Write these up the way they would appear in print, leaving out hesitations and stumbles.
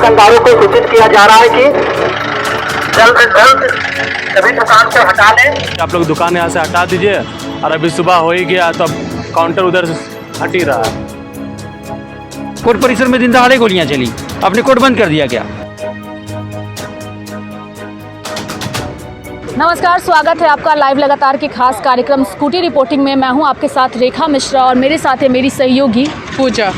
दुकानदारों को सूचित किया जा रहा है कि जल्द से जल्द सभी दुकान को हटा लें। आप लोग दुकान यहाँ से हटा दीजिए। और अभी सुबह हो ही गया तो अब काउंटर उधर से हट ही रहा है। कोर्ट परिसर में दिन दहाड़े गोलियां चली, आपने कोर्ट बंद कर दिया क्या? नमस्कार, स्वागत है आपका लाइव लगातार के खास कार्यक्रम स्कूटी रिपोर्टिंग में। मैं हूं आपके साथ रेखा मिश्रा और मेरे साथ है मेरी सहयोगी पूजा।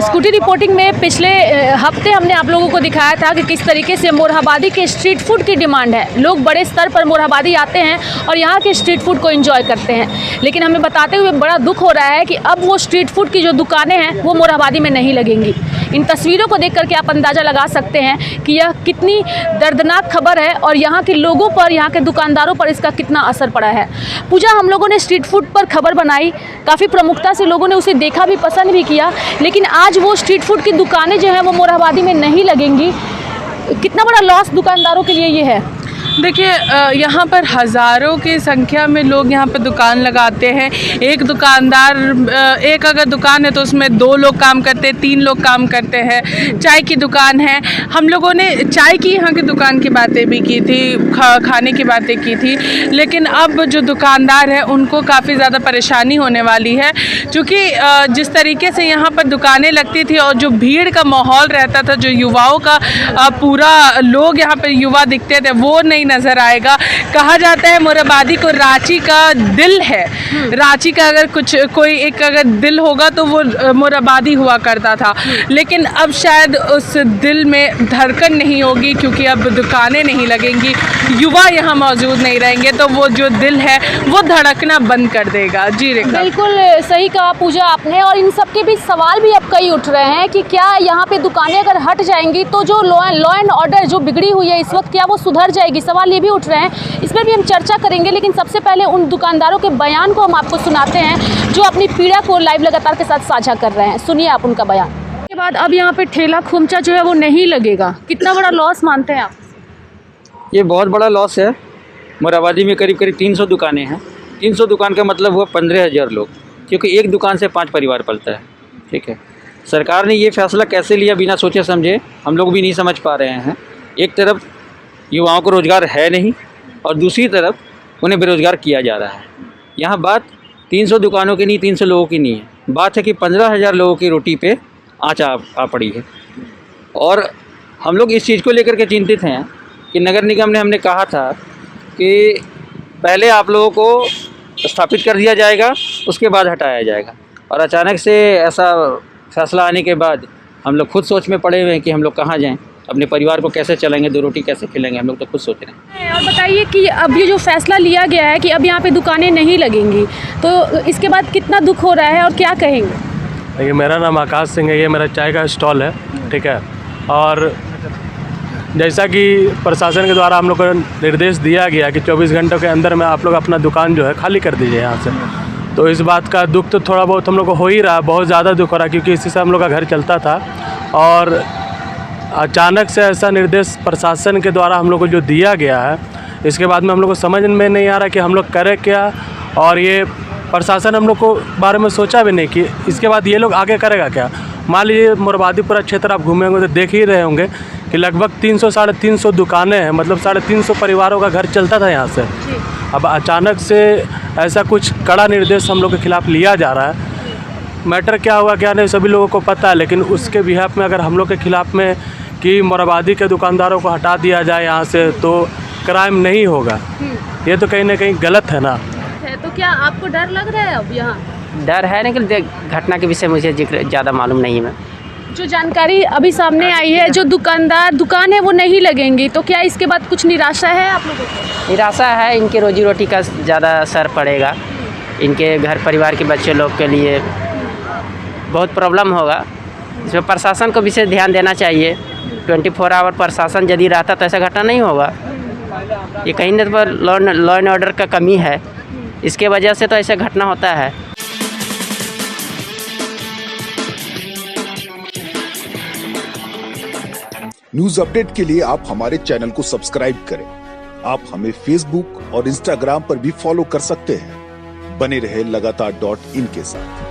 स्कूटी रिपोर्टिंग में पिछले हफ्ते हमने आप लोगों को दिखाया था कि किस तरीके से मोरहाबादी के स्ट्रीट फूड की डिमांड है। लोग बड़े स्तर पर मोरहाबादी आते हैं और यहाँ के स्ट्रीट फूड को एंजॉय करते हैं, लेकिन हमें बताते हुए बड़ा दुख हो रहा है कि अब वो स्ट्रीट फूड की जो दुकानें हैं वो मोरहाबादी में नहीं लगेंगी। इन तस्वीरों को देख करके आप अंदाज़ा लगा सकते हैं कि यह कितनी दर्दनाक खबर है और यहाँ के लोगों पर, यहाँ के दुकानदारों पर इसका कितना असर पड़ा है। पूजा, हम लोगों ने स्ट्रीट फूड पर खबर बनाई, काफ़ी प्रमुखता से लोगों ने उसे देखा भी, पसंद भी किया, लेकिन आज वो स्ट्रीट फूड की दुकानें जो हैं वो मोरहाबादी में नहीं लगेंगी। कितना बड़ा लॉस दुकानदारों के लिए ये है। देखिए, यहाँ पर हज़ारों की संख्या में लोग यहाँ पर दुकान लगाते हैं। एक दुकानदार, एक अगर दुकान है तो उसमें 2 लोग काम करते हैं, 3 लोग काम करते हैं। चाय की दुकान है, हम लोगों ने चाय की यहाँ की दुकान की बातें भी की थी, खाने की बातें की थी, लेकिन अब जो दुकानदार है उनको काफ़ी ज़्यादा परेशानी होने वाली है, क्योंकि जिस तरीके से यहाँ पर दुकानें लगती थी और जो भीड़ का माहौल रहता था, जो युवाओं का पूरा लोग यहाँ पर युवा दिखते थे, वो नहीं नजर आएगा। कहा जाता है मोरहाबादी को रांची का दिल है। रांची का अगर कोई एक अगर दिल होगा तो वो मोरहाबादी हुआ करता था, लेकिन अब शायद उस दिल में धड़कन नहीं होगी, क्योंकि अब दुकानें नहीं लगेंगी, युवा यहाँ मौजूद नहीं रहेंगे, तो वो जो दिल है वो धड़कना बंद कर देगा। जी रेखा, बिल्कुल सही कहा पूजा आपने। और इन सब के बीच सवाल भी अब कई उठ रहे हैं कि क्या यहाँ पे दुकानें अगर हट जाएंगी तो जो लॉ एंड ऑर्डर जो बिगड़ी हुई है इस वक्त, क्या वो सुधर जाएगी? सवाल ये भी उठ रहे हैं, इस पर भी हम चर्चा करेंगे। लेकिन सबसे पहले उन दुकानदारों के बयान को हम आपको सुनाते हैं जो अपनी पीड़ा को लाइव लगातार के साथ साझा कर रहे हैं। सुनिए आप उनका बयान। के बाद अब यहाँ पे ठेला खोमचा जो है वो नहीं लगेगा, कितना बड़ा लॉस मानते हैं आप? ये बहुत बड़ा लॉस है। मोरहाबादी में करीब 300 दुकानें हैं। 300 दुकान का मतलब हुआ 15,000 लोग, क्योंकि एक दुकान से 5 परिवार पलता है। ठीक है, सरकार ने ये फैसला कैसे लिया बिना सोचे समझे, हम लोग भी नहीं समझ पा रहे हैं। एक तरफ युवाओं को रोज़गार है नहीं और दूसरी तरफ उन्हें बेरोज़गार किया जा रहा है। यहाँ बात 300 दुकानों की नहीं, 300 लोगों की नहीं है, बात है कि 15,000 लोगों की रोटी पे आँच आ पड़ी है। और हम लोग इस चीज़ को लेकर के चिंतित हैं कि नगर निगम ने हमने कहा था कि पहले आप लोगों को स्थापित कर दिया जाएगा, उसके बाद हटाया जाएगा, और अचानक से ऐसा फैसला आने के बाद हम लोग खुद सोच में पड़े हुए हैं कि हम लोग कहाँ जाएं, अपने परिवार को कैसे चलाएंगे, 2 रोटी कैसे खिलाएंगे, हम लोग तो खुद सोच रहे हैं। और बताइए कि अब ये जो फैसला लिया गया है कि अब यहाँ पे दुकानें नहीं लगेंगी, तो इसके बाद कितना दुख हो रहा है और क्या कहेंगे? देखिए, मेरा नाम आकाश सिंह है, ये मेरा चाय का स्टॉल है। ठीक है, और जैसा कि प्रशासन के द्वारा हम लोग को निर्देश दिया गया कि 24 घंटों के अंदर में आप लोग अपना दुकान जो है खाली कर दीजिए यहाँ से, तो इस बात का दुख तो थोड़ा बहुत हम लोग को हो ही रहा, बहुत ज़्यादा दुख हो रहा, क्योंकि इसी से हम लोग का घर चलता था। और अचानक से ऐसा निर्देश प्रशासन के द्वारा हम लोग को जो दिया गया है, इसके बाद में हम लोग को समझ में नहीं आ रहा कि हम लोग करें क्या। और ये प्रशासन हम लोग को बारे में सोचा भी नहीं कि इसके बाद ये लोग आगे करेगा क्या। मान लीजिए मोरहाबादी पूरा क्षेत्र आप घूमे होंगे तो देख ही रहे होंगे कि लगभग 300-350 दुकानें हैं, मतलब 350 परिवारों का घर चलता था यहाँ से। अब अचानक से ऐसा कुछ कड़ा निर्देश हम लोग के खिलाफ़ लिया जा रहा है। मैटर क्या हुआ क्या नहीं सभी लोगों को पता है, लेकिन उसके बिहाफ में अगर हम लोग के खिलाफ़ में कि मोरहाबादी के दुकानदारों को हटा दिया जाए यहाँ से तो क्राइम नहीं होगा, ये तो कहीं ना कहीं गलत है ना। तो क्या आपको डर लग रहा है अब यहाँ? डर है, लेकिन घटना के विषय मुझे जिक्र ज़्यादा मालूम नहीं है। जो जानकारी अभी सामने आई है, जो दुकान है वो नहीं लगेंगी, तो क्या इसके बाद कुछ निराशा है आप लोगों को? निराशा है, इनके रोजी रोटी का ज़्यादा असर पड़ेगा, इनके घर परिवार के बच्चे लोग के लिए बहुत प्रॉब्लम होगा। इसमें प्रशासन को विशेष ध्यान देना चाहिए। 24 आवर प्रशासन यदि रहता तो ऐसा घटना नहीं होगा। ये कहीं न पर लॉ एंड ऑर्डर का कमी है, इसके वजह से तो ऐसा घटना होता है। न्यूज अपडेट के लिए आप हमारे चैनल को सब्सक्राइब करें। आप हमें फेसबुक और इंस्टाग्राम पर भी फॉलो कर सकते हैं। बने रहे लगातार .in के साथ।